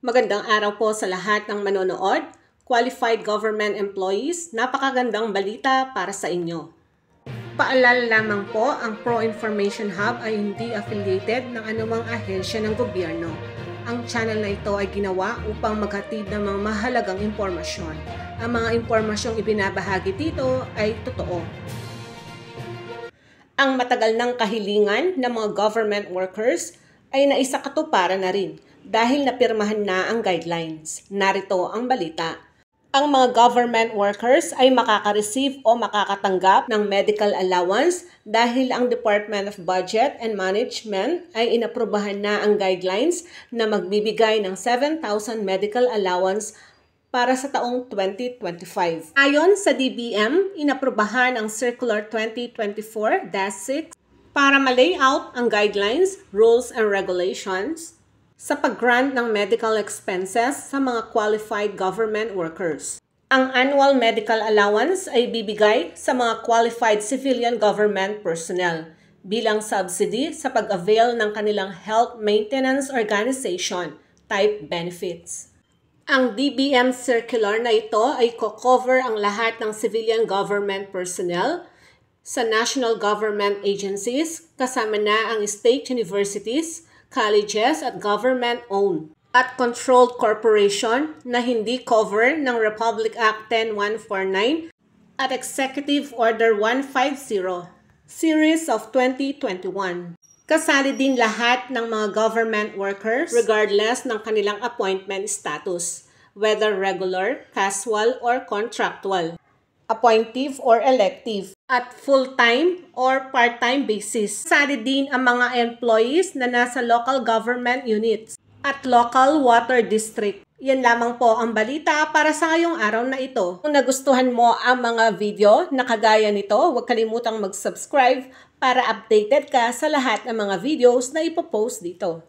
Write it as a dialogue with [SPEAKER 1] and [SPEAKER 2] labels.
[SPEAKER 1] Magandang araw po sa lahat ng manonood, qualified government employees, napakagandang balita para sa inyo. Paalala lamang po, ang Pro Information Hub ay hindi affiliated ng anumang ahensya ng gobyerno. Ang channel na ito ay ginawa upang maghatid ng mga mahalagang impormasyon. Ang mga impormasyong ibinabahagi dito ay totoo. Ang matagal ng kahilingan ng mga government workers ay naisakatuparan na rin dahil napirmahan na ang guidelines. Narito ang balita. Ang mga government workers ay makaka-receive o makakatanggap ng medical allowance dahil ang Department of Budget and Management ay inaprubahan na ang guidelines na magbibigay ng 7,000 medical allowance para sa taong 2025. Ayon sa DBM, inaprubahan ang Circular 2024-6 para ma-layout ang guidelines, rules, and regulations sa pag-grant ng medical expenses sa mga qualified government workers. Ang annual medical allowance ay bibigay sa mga qualified civilian government personnel bilang subsidy sa pag-avail ng kanilang health maintenance organization type benefits. Ang DBM circular na ito ay co-cover ang lahat ng civilian government personnel sa national government agencies, kasama na ang state universities, colleges at government-owned at controlled corporation na hindi cover ng Republic Act 10149 at Executive Order 150, Series of 2021. Kasali din lahat ng mga government workers regardless ng kanilang appointment status, whether regular, casual, or contractual, appointive or elective, at full-time or part-time basis. Kasali din ang mga employees na nasa local government units at local water district. Yan lamang po ang balita para sa ngayong araw na ito. Kung nagustuhan mo ang mga video na kagaya nito, huwag kalimutang mag-subscribe para updated ka sa lahat ng mga videos na ipopost dito.